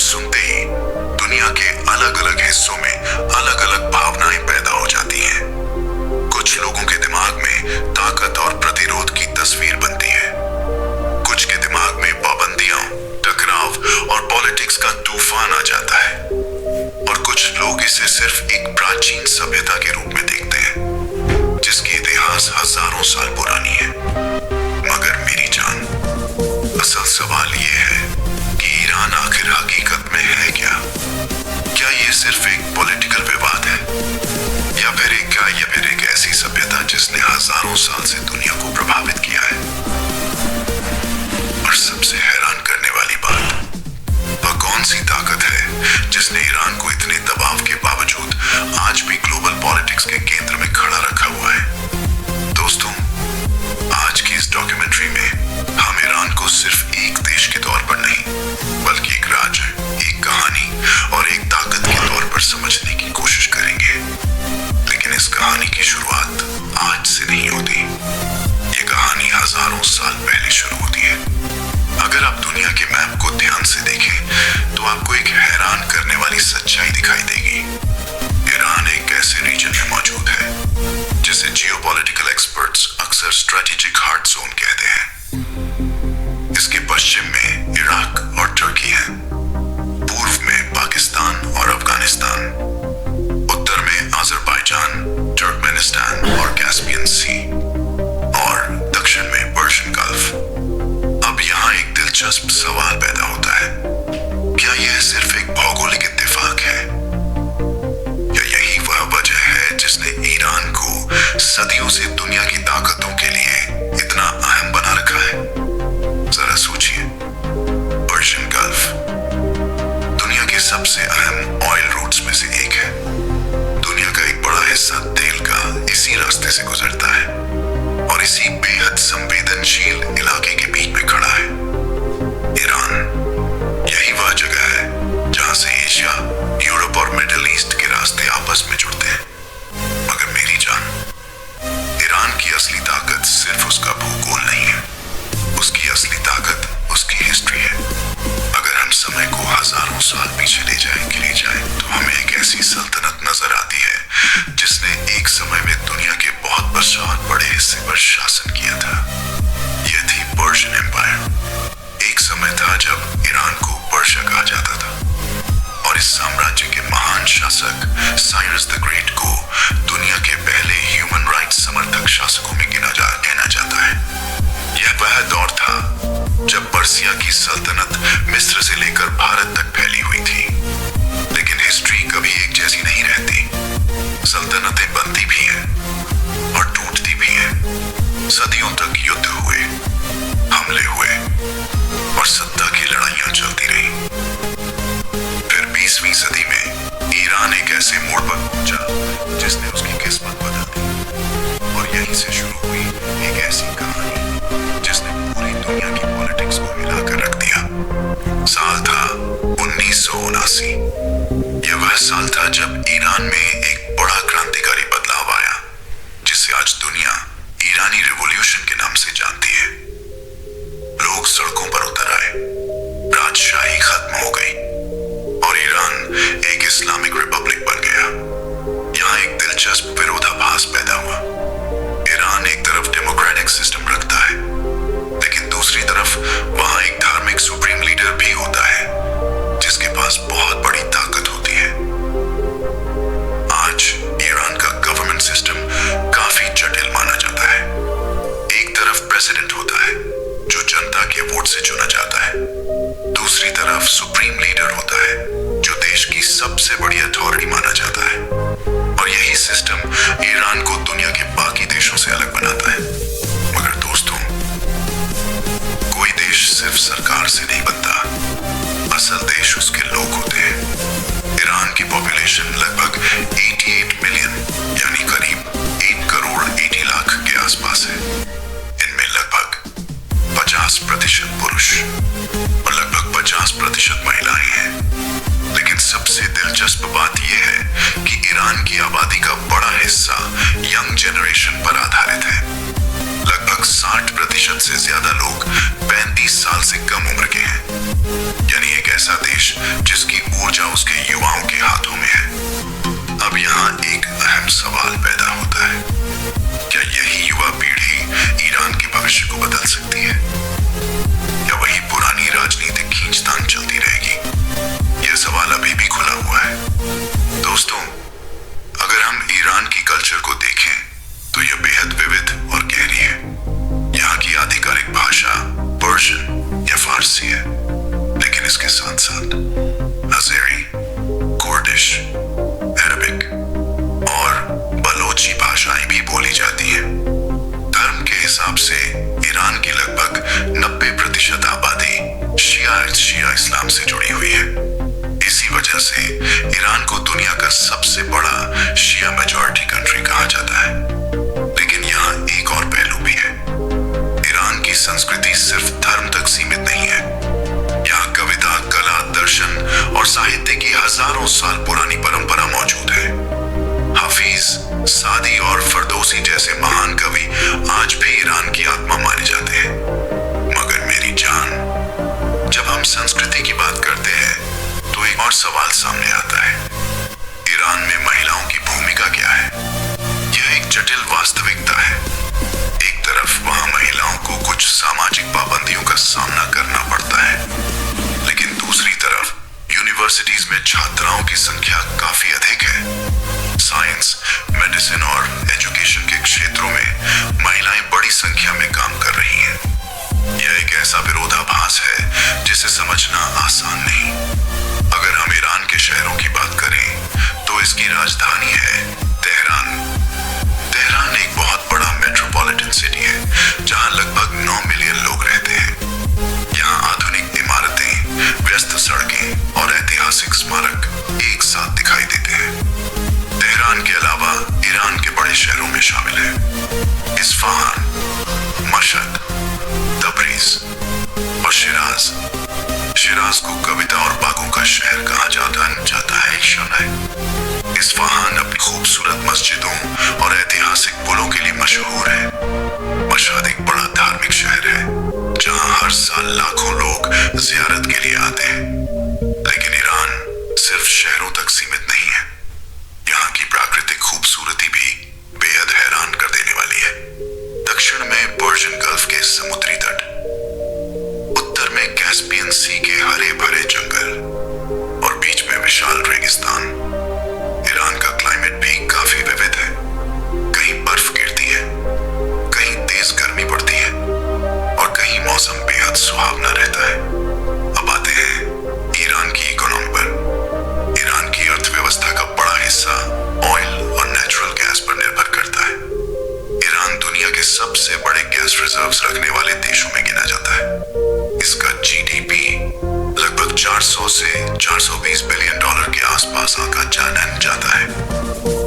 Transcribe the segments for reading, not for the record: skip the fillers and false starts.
सुनते ही दुनिया के अलग अलग हिस्सों में अलग अलग भावनाएं पैदा हो जाती हैं। कुछ लोगों के दिमाग में ताकत और प्रतिरोध की तस्वीर बनती है, कुछ के दिमाग में पाबंदियां, टकराव और पॉलिटिक्स का तूफान आ जाता है, और कुछ लोग इसे सिर्फ एक प्राचीन सभ्यता के रूप में देखते हैं जिसकी इतिहास हजारों साल पुरानी है। मगर मेरी जान, असल सवाल ये है कि ईरान आखिर हकीकत में है क्या? क्या ये सिर्फ एक पॉलिटिकल विवाद है, या फिर एक ऐसी सभ्यता जिसने हजारों साल से दुनिया को प्रभावित किया है? और सबसे हैरान करने वाली बात, वह कौन सी ताकत है जिसने ईरान को इतने दबाव के बावजूद आज भी ग्लोबल पॉलिटिक्स के केंद्र में खड़ा रखा हुआ है? दोस्तों, आज की इस डॉक्यूमेंट्री में हम ईरान को सिर्फ एक देश के तौर पर नहीं, बल्कि एक राज्य, एक कहानी और एक ताकत के तौर पर समझने की कोशिश करेंगे। लेकिन इस कहानी की शुरुआत आज से नहीं होती। ये कहानी हजारों साल पहले शुरू होती है। अगर आप दुनिया के मैप को ध्यान से देखें तो आपको एक हैरान करने वाली सच्चाई दिखाई देगी। ईरान एक ऐसे रीजन में मौजूद है जिसे जियोपॉलिटिकल एक्सपर्ट्स अक्सर स्ट्रेटेजिक हार्ट जोन कहते हैं। इसके पश्चिम में इराक और तुर्की है, पूर्व में पाकिस्तान और अफगानिस्तान, उत्तर में अजरबैजान, तुर्कमेनिस्तान और कैस्पियन सी, और दक्षिण में पर्शियन गल्फ। अब यहाँ एक दिलचस्प सवाल पैदा होता है, क्या यह सिर्फ एक भौगोलिक इत्तेफाक है, या यही वह वजह है जिसने ईरान को सदियों से दुनिया की ताकतों के लिए इतना अहम बना रखा है? जरा सोचिए, पर्शियन गल्फ दुनिया के सबसे अहम ऑयल रूट्स में से एक है। दुनिया का एक बड़ा हिस्सा तेल का इसी रास्ते से गुजरता है, और इसी बेहद संवेदनशील इलाके के बीच में खड़ा है ईरान। यही वह जगह है जहां से एशिया, यूरोप और मिडिल ईस्ट के रास्ते आपस में जुड़ते हैं। मगर मेरी जान, ईरान की असली ताकत सिर्फ उसका भूगोल नहीं है, उसकी असली ताकत उसकी हिस्ट्री है। अगर हम समय को हजारों साल पीछे ले जाएं तो हमें एक ऐसी सल्तनत नजर आती है जिसने एक समय में दुनिया के बहुत पश्चात बड़े हिस्से पर शासन किया था। यह थी पर्शियन एम्पायर। एक समय था जब ईरान को पर्शिया कहा जाता था, और इस साम्राज्य के महान शासक साइरस द ग्रेट को दुनिया के पहले ह्यूमन राइट्स समर्थक शासकों में कहना जाता है। यह वह दौर था जब पर्सिया की सल्तनत मिस्र से लेकर भारत तक फैली हुई थी। लेकिन हिस्ट्री कभी एक जैसी नहीं रहती। सल्तनतें बनती भी हैं और टूटती भी हैं। सदियों तक युद्ध हुए, हमले हुए और सत्ता की लड़ाइयां चलती रही। फिर 20वीं सदी में ईरान एक ऐसे मोड़ पर पहुंचा जिसने उसकी किस्मत बदल दी, और यहीं से शुरू हुई एक ऐसी कहानी जिसने पूरी दुनिया की पॉलिटिक्स को हिलाकर रख दिया। साल था 1979। यह वह साल था जब ईरान में एक बड़ा क्रांतिकारी बदलाव आया, जिसे आज दुनिया ईरानी रिवॉल्यूशन के नाम से जानती है। लोग सड़कों पर उतर आए, राजशाही खत्म हो गई, और ईरान एक इस्लामिक रिपब्लिक बन गया। यहाँ एक दिलचस्प विरोधाभास पैदा हुआ। ईरान एक तरफ डेमोक्रेटिक सिस्टम रखता है, लेकिन दूसरी तरफ वहां एक धार्मिक सुप्रीम लीडर भी होता है जिसके पास बहुत बड़ी ताकत होती है। आज ईरान का गवर्नमेंट सिस्टम काफी जटिल माना जाता है। एक तरफ प्रेसिडेंट होता है जो जनता के वोट से चुना जाता है, दूसरी तरफ सुप्रीम लीडर होता है जो देश की सबसे बड़ी अथॉरिटी माना जाता है। और यही सिस्टम ईरान को दुनिया के बाकी देशों से अलग बनाता है। मगर दोस्तों, कोई देश सिर्फ सरकार से नहीं बनता, असल देश उसके लोग होते हैं। ईरान की पॉपुलेशन लगभग 88 मिलियन यानी करीब 1 करोड़ 80 लाख के आसपास है। इनमें लगभग 50% पुरुष और लगभग 50% महिलाएं हैं। लेकिन सबसे दिलचस्प बात यह है कि ईरान की आबादी का बड़ा हिस्सा यंग जनरेशन पर आधारित है। लगभग 60% से ज्यादा लोग 35 साल से कम उम्र के हैं। यानी एक ऐसा देश फरदौसी जैसे महान कवि आज भी ईरान की आत्मा माने जाते हैं। मगर मेरी जान, जब हम संस्कृति की बात करते हैं तो एक और सवाल सामने आता है। ईरान में महिलाओं की भूमिका क्या है? यह एक जटिल वास्तविकता है। एक तरफ वहां महिलाओं को कुछ सामाजिक पाबंदियों का सामना करना पड़ता है, लेकिन दूसरी तरफ यूनिवर्सिटीज में छात्राओं की संख्या काफी अधिक है। साइंस, मेडिसिन और एजुकेशन के क्षेत्रों में महिलाएं बड़ी संख्या में काम कर रही हैं। यह एक ऐसा विरोधाभास है जिसे समझना आसान नहीं। अगर हम ईरान के शहरों की बात करें तो इसकी राजधानी है तेहरान। तेहरान एक बहुत बड़ा मेट्रोपॉलिटन सिटी है जहां लगभग 9 मिलियन लोग रहते हैं। यहाँ आधुनिक इमारतें, व्यस्त सड़कें और ऐतिहासिक स्मारक एक साथ दिखाई देते हैं। तेहरान के अलावा ईरान के बड़े शहरों में शामिल है इस्फहान, मशहद, तबरीज और शिराज। शिराज को कविता और बागों का शहर कहा जाता है। सुना है। इस्फहान अपनी खूबसूरत मस्जिदों और ऐतिहासिक पुलों के लिए मशहूर है। मशहद एक बड़ा धार्मिक शहर है जहां हर साल लाखों लोग जियारत के लिए आते हैं। लेकिन ईरान सिर्फ शहरों तक सीमित नहीं है। यहाँ की प्राकृतिक खूबसूरती भी बेहद हैरान कर देने वाली है। दक्षिण में पर्शियन गल्फ के समुद्री तट, उत्तर में कैस्पियन सी के हरे भरे जंगल और बीच में विशाल रेगिस्तान। ईरान का क्लाइमेट भी काफी विविध है। कहीं बर्फ गिरती है, कहीं तेज गर्मी पड़ती है और कहीं मौसम बेहद सुहावना रहता है। अब आते हैं ईरान की इकोनॉमी पर। ईरान की अर्थव्यवस्था का बड़ा हिस्सा ऑयल और नेचुरल गैस पर निर्भर करता है। ईरान दुनिया के सबसे बड़े गैस रिजर्व्स रखने वाले देशों में गिना जाता है। इसका जीडीपी लगभग 400 से 420 बिलियन डॉलर के आसपास आंका जाता है।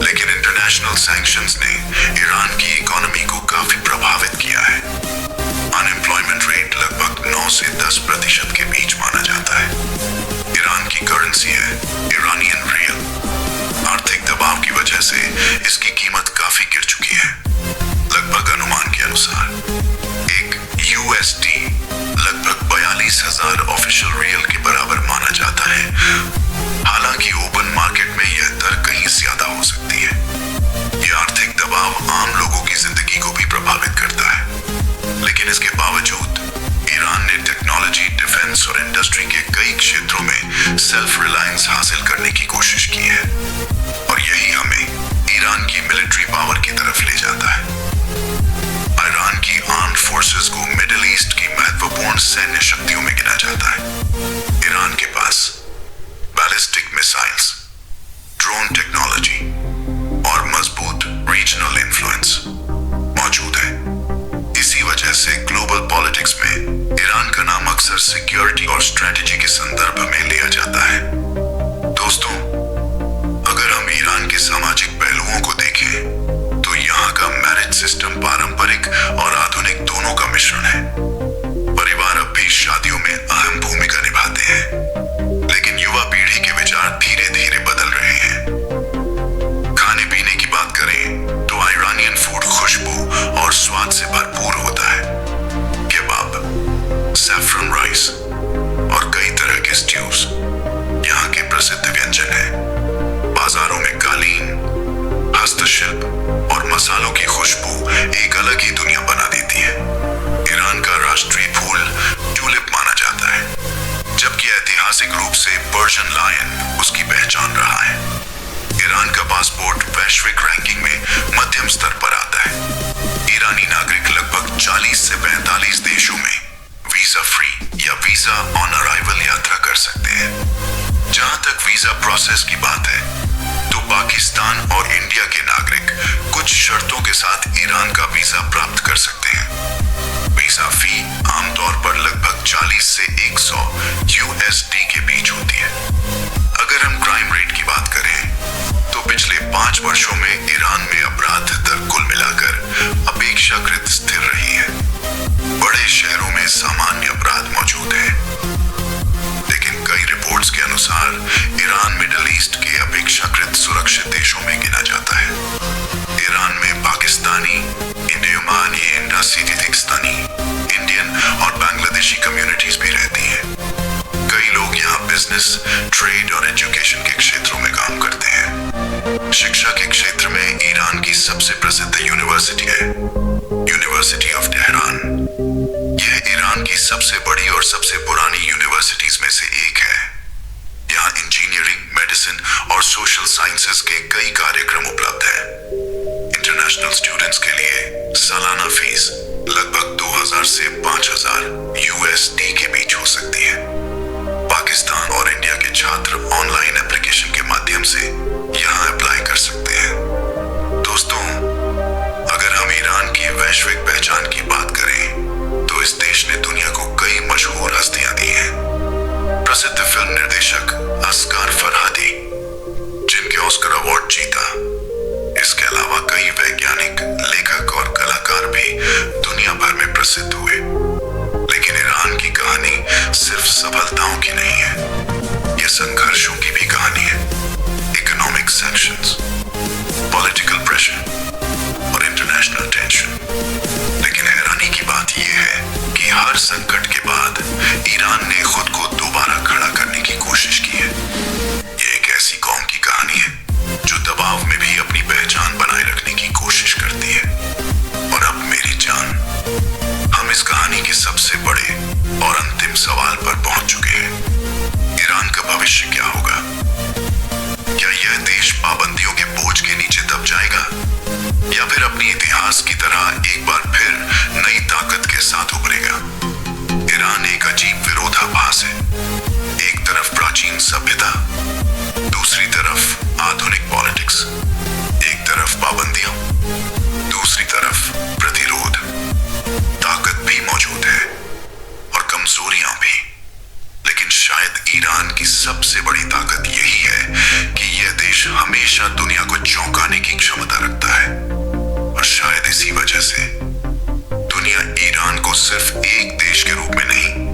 लेकिन इंटरनेशनल सैंक्शंस ने ईरान की इकोनॉमी को काफी प्रभावित किया है। अनएम्प्लॉयमेंट रेट लगभग 9 से 10% के बीच माना जाता है। ईरान की करेंसी है ईरानियन रियल। आर्थिक दबाव की वजह से इसकी कीमत काफी गिर चुकी है। लगभग अनुमान के अनुसार एक यूएसडी लगभग 42,000 ऑफिशियल रियल के बराबर माना जाता है। हालांकि ओपन मार्केट में यह दर कहीं ज्यादा हो सकती है। यह आर्थिक दबाव आम लोगों की जिंदगी को भी प्रभावित करता है। लेकिन इसके बावजूद ईरान ने टेक्नोलॉजी, डिफेंस और इंडस्ट्री के कई क्षेत्रों में सेल्फ रिलायंस हासिल करने की कोशिश की है और यही हमें ईरान की मिलिट्री पावर की तरफ ले जाता है। ईरान की आर्म्ड फोर्सेस को मिडिल ईस्ट की महत्वपूर्ण सैन्य शक्तियों में गिना जाता है। ईरान के पास बैलिस्टिक मिसाइल्स, ड्रोन टेक्नोलॉजी और मजबूत रीजनल इन्फ्लुएंस मौजूद है। इसी वजह से ग्लोबल पॉलिटिक्स में ईरान का नाम अक्सर सिक्योरिटी और स्ट्रेटेजी के संदर्भ में लिया जाता है। दोस्तों, अगर हम ईरान के सामाजिक पहलुओं को देखें तो यहाँ का मैरिज सिस्टम पारंपरिक और आधुनिक दोनों का मिश्रण है। परिवार अब भी शादियों में अहम भूमिका निभाते हैं, लेकिन युवा पीढ़ी के विचार धीरे धीरे बदल रहे हैं। खाने पीने की बात करें तो ईरानियन फूड खुशबू और स्वाद से भरपूर होता है। केबाब, सैफरन राइस और कई तरह के स्ट्यूज यहाँ के प्रसिद्ध व्यंजन हैं। बाजारों में कालीन, हस्तशिल्प और मसालों की खुशबू एक अलग ही दुनिया बना देती है। ईरान का राष्ट्रीय फूल ट्यूलिप माना जाता है, जबकि ऐतिहासिक रूप से पर्शियन लायन उसकी पहचान रहा है। ईरान का पासपोर्ट वैश्विक रैंकिंग में मध्यम स्तर पर आता है। ईरानी नागरिक लगभग 40 से 45 देशों में वीजा फ्री या वीजा ऑन अराइवल यात्रा कर सकते हैं। जहां तक वीजा प्रोसेस की बात है तो पाकिस्तान और इंडिया के नागरिक कुछ शर्तों के साथ ईरान का वीजा प्राप्त कर सकते हैं। वीजा फी आमतौर पर लगभग 40 से 100 यूएसडी के बीच होती है। अगर हम क्राइम रेट की बात करें तो पिछले 5 वर्षों में ईरान में अपराध दर कुल मिलाकर अपेक्षाकृत स्थिर रही है। बड़े शहरों में सामान्य अपराध मौजूद है, लेकिन कई रिपोर्ट्स के अनुसार ईरान मिडिल ईस्ट के अपेक्षाकृत सुरक्षित देशों में गिना जाता है। ईरान में पाकिस्तान सबसे बड़ी और सबसे पुरानी यूनिवर्सिटीज में से एक है। यहाँ इंजीनियरिंग, मेडिसिन और सोशल साइंसेस के कई कार्यक्रम उपलब्ध हैं। इंटरनेशनल स्टूडेंट्स के लिए सालाना फीस लगभग 2000 से 5000 USD के बीच हो सकती है। पाकिस्तान और इंडिया के छात्र ऑनलाइन एप्लीकेशन के माध्यम से यहाँ अप्लाई कर सकते हैं। दोस्तों, अगर हम ईरान की वैश्विक पहचान की बात करें तो इस देश ने दुनिया को कई मशहूर हस्तियां दी हैं। प्रसिद्ध फिल्म निर्देशक असगर फरहादी, जिनके ऑस्कर अवार्ड जीता। इसके अलावा कई वैज्ञानिक, लेखक और कलाकार भी दुनिया भर में प्रसिद्ध हुए। लेकिन ईरान की कहानी सिर्फ सफलताओं की नहीं है, यह संघर्षों की भी कहानी है। इकोनॉमिक सैंक्शंस, पॉलिटिकल प्रेशर और इंटरनेशनल टेंशन। लेकिन हैरानी की बात यह है कि हर संकट के बाद ईरान ने खुद को दोबारा खड़ा करने की कोशिश की है। यह एक ऐसी कौम की कहानी है जो दबाव में भी अपनी पहचान बनाए रखने की कोशिश करती है। और अब मेरी जान, हम इस कहानी के सबसे बड़े और अंतिम सवाल पर पहुंच चुके हैं। ईरान का भविष्य क्या होगा? क्या यह देश पाबंदियों के बोझ के नीचे दब जाएगा, या फिर अपनी इतिहास की तरह एक बार फिर नई ताकत के साथ उभरेगा? ईरान एक अजीब विरोधाभास है। एक तरफ प्राचीन सभ्यता, दूसरी तरफ आधुनिक पॉलिटिक्स। एक तरफ पाबंदियां, दूसरी तरफ प्रतिरोध। ताकत भी मौजूद है और कमजोरियां भी। लेकिन शायद ईरान की सबसे बड़ी ताकत यही है कि यह देश हमेशा दुनिया को चौंकाने की क्षमता रखता है। और शायद इसी वजह से दुनिया ईरान को सिर्फ एक देश के रूप में नहीं,